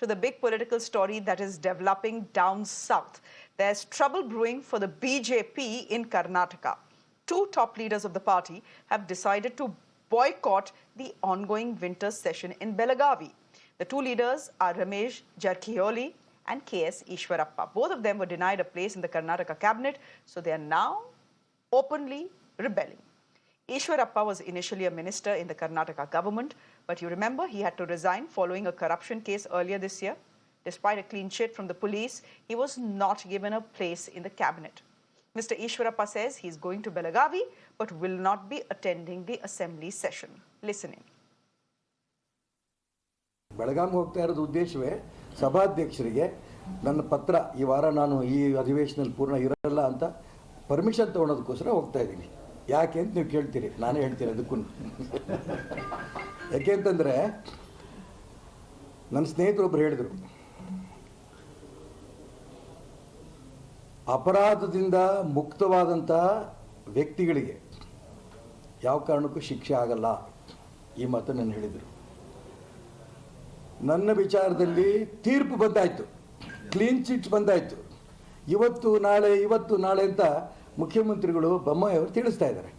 to the big political story that is developing down south. There's trouble brewing for the BJP in Karnataka. Two top leaders of the party have decided to boycott the ongoing winter session in Belagavi. The two leaders are Ramesh Jarikiholi and KS Eshwarappa. Both of them were denied a place in the Karnataka cabinet, so they are now openly rebelling. Eshwarappa was initially a minister in the Karnataka government, but you remember he had to resign following a corruption case earlier this year. Despite a clean sheet from the police, he was not given a place in the cabinet. Mr. Eshwarappa says he's going to Belagavi, but will not be attending the assembly session. Listen in. ಬೆಳಗಾವಿಗೆ ಹೋಗ್ತಾ ಇರೋದು ಉದ್ದೇಶವೇ ಸಭಾಧ್ಯಕ್ಷರಿಗೆ ನನ್ನ ಪತ್ರ ಈ ವಾರ ನಾನು ಈ ಅಧಿವೇಶನದಲ್ಲಿ ಪೂರ್ಣ ಇರಲ್ಲ ಅಂತ ಪರ್ಮಿಷನ್ ತಗೊಳ್ಳೋದಕ್ಕೋಸ್ಕರ ಹೋಗ್ತಾ ಇದ್ದೀನಿ. ಯಾಕೆ ಅಂತ ನೀವು ಕೇಳ್ತೀರಿ, ನಾನೇ ಹೇಳ್ತೀನಿ ಅದಕ್ಕೂ. ಯಾಕೆ ಅಂತಂದರೆ ನನ್ನ ಸ್ನೇಹಿತರೊಬ್ಬರು ಹೇಳಿದರು, ಅಪರಾಧದಿಂದ ಮುಕ್ತವಾದಂಥ ವ್ಯಕ್ತಿಗಳಿಗೆ ಯಾವ ಕಾರಣಕ್ಕೂ ಶಿಕ್ಷೆ ಆಗಲ್ಲ, ಈ ಮಾತನ್ನು ಹೇಳಿದರು. ನನ್ನ ವಿಚಾರದಲ್ಲಿ ತೀರ್ಪು ಬಂದಾಯಿತು, ಕ್ಲೀನ್ ಚಿಟ್ ಬಂದಾಯಿತು. ಇವತ್ತು ನಾಳೆ ಅಂತ ಮುಖ್ಯಮಂತ್ರಿಗಳು ಬೊಮ್ಮಾಯಿ ಅವರು ತಿಳಿಸ್ತಾ ಇದ್ದಾರೆ,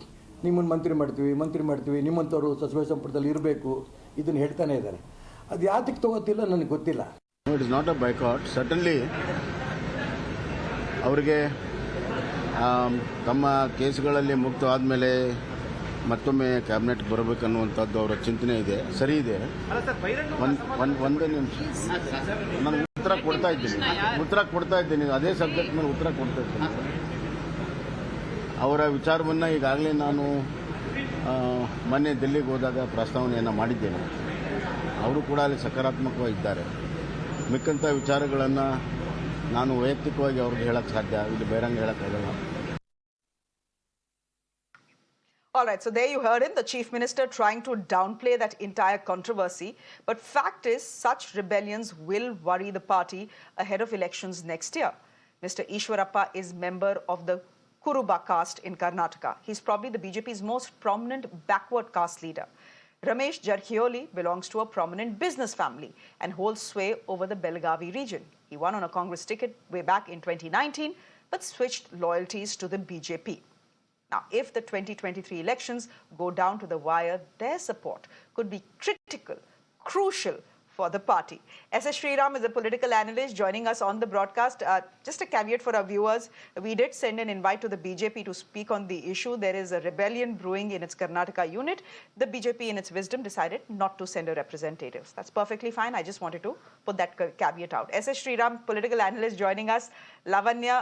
ನಿಮ್ಮನ್ನು ಮಂತ್ರಿ ಮಾಡ್ತೀವಿ, ನಿಮ್ಮಂಥವ್ರು ಸಚಿವ ಸಂಪುಟದಲ್ಲಿ ಇರಬೇಕು, ಇದನ್ನು ಹೇಳ್ತಾನೆ ಇದ್ದಾರೆ. ಅದು ಯಾತಕ್ಕೆ ತಗೋತಿಲ್ಲ ನನಗೆ ಗೊತ್ತಿಲ್ಲ. It is not a boycott. Certainly ಅವರಿಗೆ ತಮ್ಮ ಕೇಸ್ಗಳಲ್ಲಿ ಮುಕ್ತವಾದ ಮೇಲೆ ಮತ್ತೊಮ್ಮೆ ಕ್ಯಾಬಿನೆಟ್ಗೆ ಬರಬೇಕನ್ನುವಂಥದ್ದು ಅವರ ಚಿಂತನೆ ಇದೆ, ಸರಿ ಇದೆ. ಒಂದೇ ನಿಮಿಷ, ನಾನು ಉತ್ತರ ಕೊಡ್ತಾ ಇದ್ದೀನಿ, ಅದೇ ಸಬ್ಜೆಕ್ಟ್ ಮೇಲೆ ಉತ್ತರ ಕೊಡ್ತಾ ಇದ್ದೀನಿ. ಅವರ ವಿಚಾರವನ್ನು ಈಗಾಗಲೇ ನಾನು ಮೊನ್ನೆ ದಿಲ್ಲಿಗೆ ಹೋದಾಗ ಪ್ರಸ್ತಾವನೆಯನ್ನು ಮಾಡಿದ್ದೇನೆ. ಅವರು ಕೂಡ ಅಲ್ಲಿ ಸಕಾರಾತ್ಮಕವಾಗಿದ್ದಾರೆ. ಮಿಕ್ಕಂಥ ವಿಚಾರಗಳನ್ನು ನಾನು ವೈಯಕ್ತಿಕವಾಗಿ ಅವ್ರಿಗೆ ಹೇಳಕ್ಕೆ ಸಾಧ್ಯ, ಇಲ್ಲಿ ಬಹಿರಂಗ ಹೇಳೋಕ್ಕಾಗಲ್ಲ. All right, so there you heard him, the Chief Minister trying to downplay that entire controversy. But fact is, such rebellions will worry the party ahead of elections next year. Mr. Eshwarappa is member of the Kuruba caste in Karnataka. He's probably the BJP's most prominent backward caste leader. Ramesh Jarikiholi belongs to a prominent business family and holds sway over the Belagavi region. He won on a Congress ticket way back in 2019, but switched loyalties to the BJP. Now, if the 2023 elections go down to the wire, their support could be critical, crucial for the party. S.S. Sriram is a political analyst joining us on the broadcast. Just a caveat for our viewers, we did send an invite to the BJP to speak on the issue. There is a rebellion brewing in its Karnataka unit. The BJP, in its wisdom, decided not to send a representative. That's perfectly fine. I just wanted to put that caveat out. S.S. Sriram, political analyst joining us. Lavanya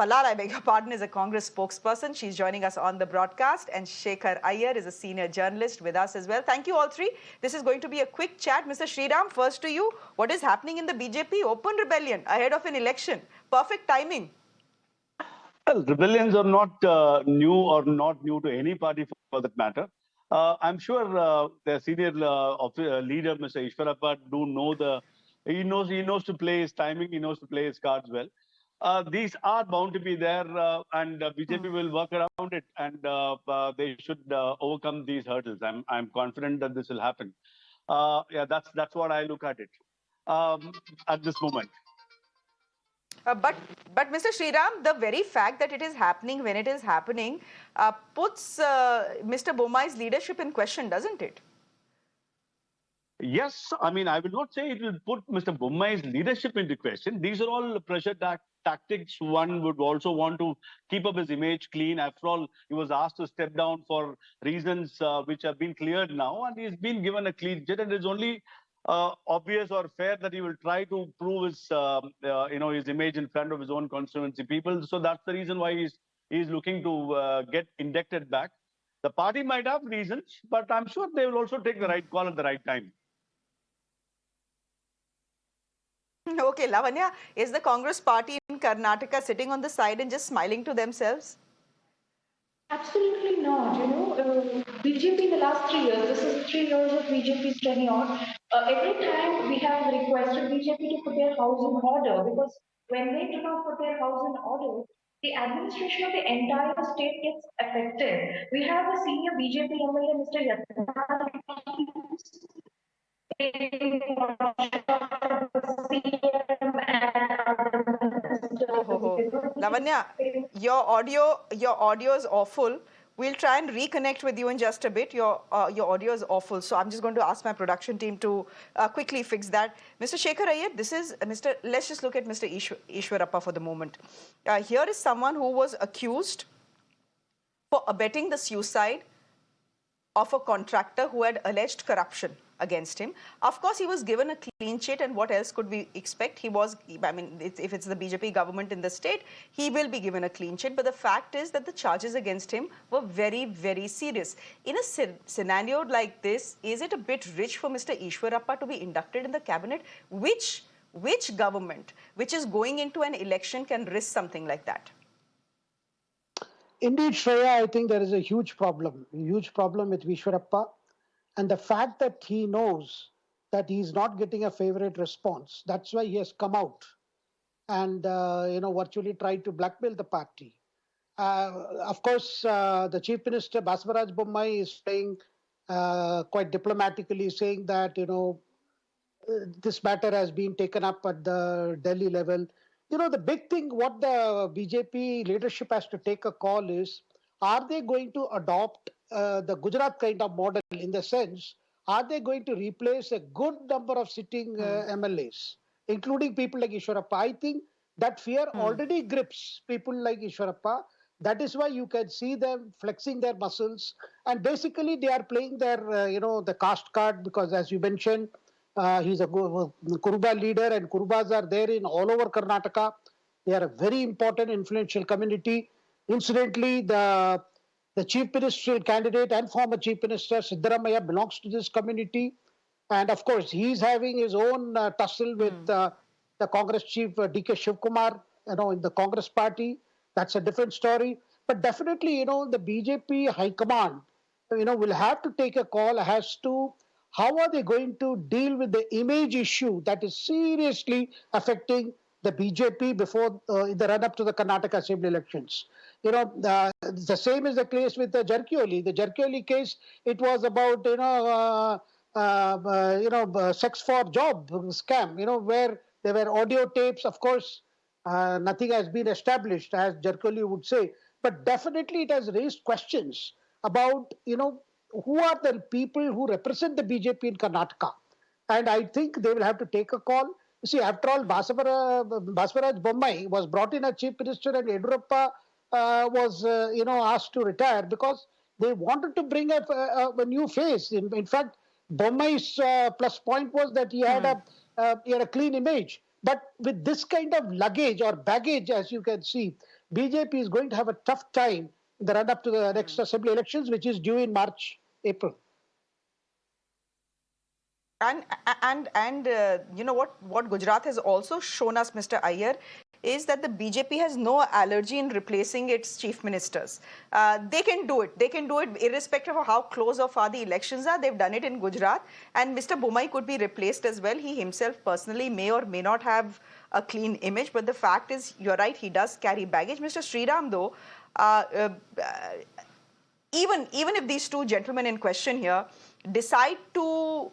Ballal, I beg your pardon, is a Congress spokesperson. She's joining us on the broadcast. And Shekhar Iyer is a senior journalist with us as well. Thank you all three. This is going to be a quick chat. Mr. Sriram, first to you. What is happening in the BJP? Open rebellion ahead of an election. Perfect timing. Well, rebellions are not new or not new to any party for that matter. I'm sure the senior leader, Mr. Eshwarappa, he knows to play his timing, he knows to play his cards well. These are bound to be there, and BJP will work around it, and they should overcome these hurdles. I'm confident that this will happen. Yeah, that's what I look at it at this moment. But Mr. Sriram, the very fact that it is happening when it is happening puts Mr. Bommai's leadership in question, doesn't it? Yes, I mean, I will not say it will put Mr. Bommai's leadership into question. These are all pressure tactics. One would also want to keep up his image clean. After all, he was asked to step down for reasons which have been cleared now, and he's been given a clean jet. And it's only obvious or fair that he will try to prove his, his image in front of his own constituency people. So that's the reason why he's looking to get inducted back. The party might have reasons, but I'm sure they will also take the right call at the right time. Okay, Lavanya, is the Congress party in Karnataka sitting on the side and just smiling to themselves? Absolutely not. BJP in the last 3 years, this is 3 years of BJP's tenure. Every time we have requested BJP to put their house in order, because when they do not put their house in order, the administration of the entire state gets affected. We have a senior BJP MLA, Mr. Yatna, Oh, ho, ho. Lavanya, your audio is awful. We'll try and reconnect with you in just a bit. Your audio is awful, so I'm just going to ask my production team to quickly fix that. Mr. Shekhar Iyer, this is Mr. Let's just look at Mr. Eshwarappa for the moment. Here is someone who was accused for abetting the suicide of a contractor who had alleged corruption against him. Of course, he was given a clean sheet, and what else could we expect? If it's the BJP government in the state, he will be given a clean sheet. But the fact is that the charges against him were very, very serious. In a scenario like this, is it a bit rich for Mr. Eshwarappa to be inducted in the cabinet? Which government, which is going into an election, can risk something like that? Indeed, Shreya, I think there is a huge problem with Eshwarappa. And the fact that he knows that he's not getting a favorite response, that's why he has come out and, virtually tried to blackmail the party. Of course, the Chief Minister, Basavaraj Bommai, is saying quite diplomatically, saying that, this matter has been taken up at the Delhi level. The big thing, what the BJP leadership has to take a call is, are they going to adopt the Gujarat kind of model, in the sense, are they going to replace a good number of sitting MLAs, including people like Eshwarappa? I think that fear already grips people like Eshwarappa. That is why you can see them flexing their muscles. And basically, they are playing their, the caste card, because as you mentioned, he's a Kuruba leader, and Kurubas are there in all over Karnataka. They are a very important, influential community. Incidentally, the chief ministerial candidate and former chief minister Siddaramaiah belongs to this community, and of course, he's having his own tussle with the Congress chief D.K. Shivkumar, in the Congress party. That's a different story. But definitely, the BJP high command, will have to take a call as to how are they going to deal with the image issue that is seriously affecting the BJP before in the run-up to the Karnataka Assembly elections. The same is the case with the Jarkiholi. The Jarkiholi case, it was about, sex for job scam, where there were audio tapes. Of course, nothing has been established, as Jarkiholi would say. But definitely it has raised questions about, who are the people who represent the BJP in Karnataka. And I think they will have to take a call. You see, after all, Basavaraj Bommai was brought in as chief minister, and Yediyurappa was, asked to retire because they wanted to bring a new face. In fact, Bommai's plus point was that he had a clean image. But with this kind of luggage or baggage, as you can see, BJP is going to have a tough time in the run-up to the next assembly elections, which is due in March, April. And what Gujarat has also shown us, Mr. Iyer, is that the BJP has no allergy in replacing its chief ministers. They can do it. They can do it irrespective of how close or far the elections are. They've done it in Gujarat. And Mr. Bommai could be replaced as well. He himself personally may or may not have a clean image. But the fact is, you're right, he does carry baggage. Mr. Sriram, though, even if these two gentlemen in question here decide to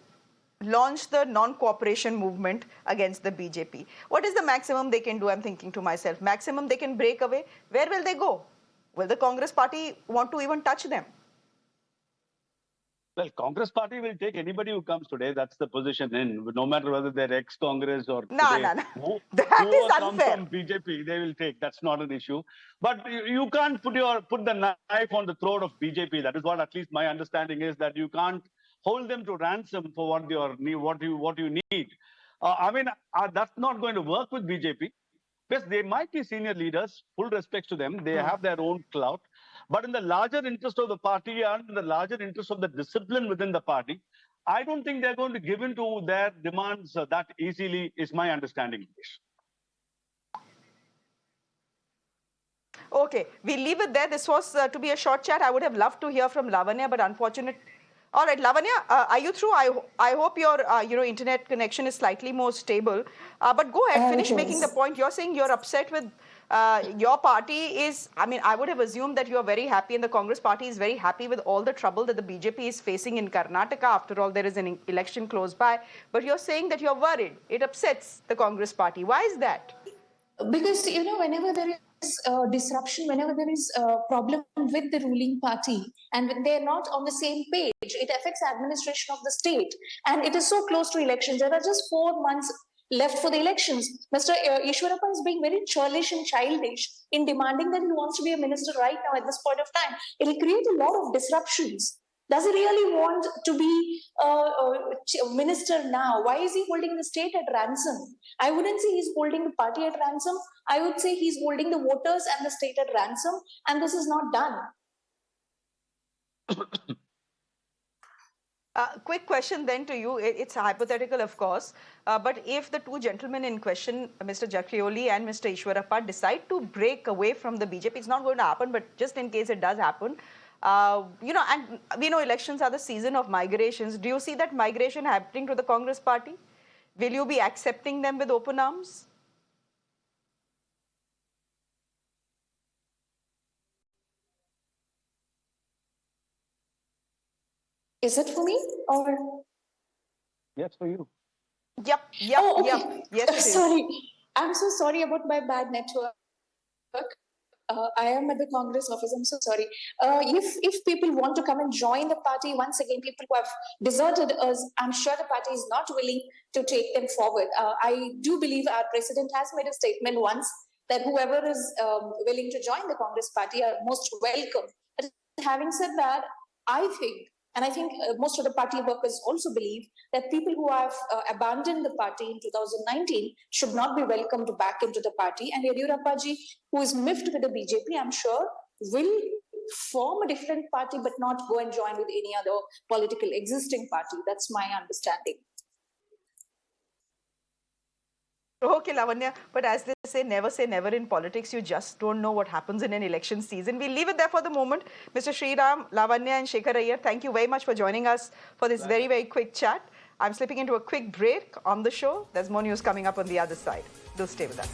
launch the non-cooperation movement against the BJP, what is the maximum they can do? I'm thinking to myself, maximum they can break away. Where will they go? Will the Congress party want to even touch them? Well, Congress party will take anybody who comes today. That's the position in. No matter whether they're ex-Congress or No. That is unfair. From BJP, they will take. That's not an issue. But you can't put the knife on the throat of BJP. That is what at least my understanding is, that you can't hold them to ransom for what you need. That's not going to work with BJP. Yes, they might be senior leaders, full respect to them. They have their own clout. But in the larger interest of the party and in the larger interest of the discipline within the party, I don't think they're going to give in to their demands that easily, is my understanding. Okay, we'll leave it there. This was to be a short chat. I would have loved to hear from Lavanya, but unfortunate. All right, Lavanya, are you through? I hope your internet connection is slightly more stable. But go ahead, finish making the point. You're saying you're upset with your party is, I mean, I would have assumed that you are very happy and the Congress party is very happy with all the trouble that the BJP is facing in Karnataka. After all, there is an election close by. But you're saying that you're worried. It upsets the Congress party. Why is that? Because, whenever there is disruption, whenever there is a problem with the ruling party and when they're not on the same page, it affects administration of the state. And it is so close to elections. There are just 4 months left for the elections. Mr. Eshwarappa is being very churlish and childish in demanding that he wants to be a minister right now at this point of time. It will create a lot of disruptions. Does he really want to be a minister now? Why is he holding the state at ransom? I wouldn't say he's holding the party at ransom. I would say he's holding the voters and the state at ransom, and this is not done. Quick question then to you. It's hypothetical, of course. But if the two gentlemen in question, Mr. Jarkiholi and Mr. Eshwarappa, decide to break away from the BJP, it's not going to happen, but just in case it does happen, and we know elections are the season of migrations. Do you see that migration happening to the Congress party? Will you be accepting them with open arms? Is it for me or? Yes, for you. Yep. Oh, okay. Yep. Yes, it is. Sorry. I'm so sorry about my bad network. I am at the Congress office. I'm so sorry. If people want to come and join the party, once again, people who have deserted us, I'm sure the party is not willing to take them forward. I do believe our president has made a statement once that whoever is willing to join the Congress party are most welcome. But having said that, I think most of the party workers also believe that people who have abandoned the party in 2019 should not be welcomed back into the party. And Yediyurappa ji, who is miffed with the BJP, I'm sure, will form a different party but not go and join with any other political existing party. That's my understanding. Okay, Lavanya, but as they say never in politics. You just don't know what happens in an election season. We'll leave it there for the moment. Mr. Sriram, Lavanya and Shekhar Iyer, thank you very much for joining us for this very, very quick chat. I'm slipping into a quick break on the show. There's more news coming up on the other side. Do stay with us.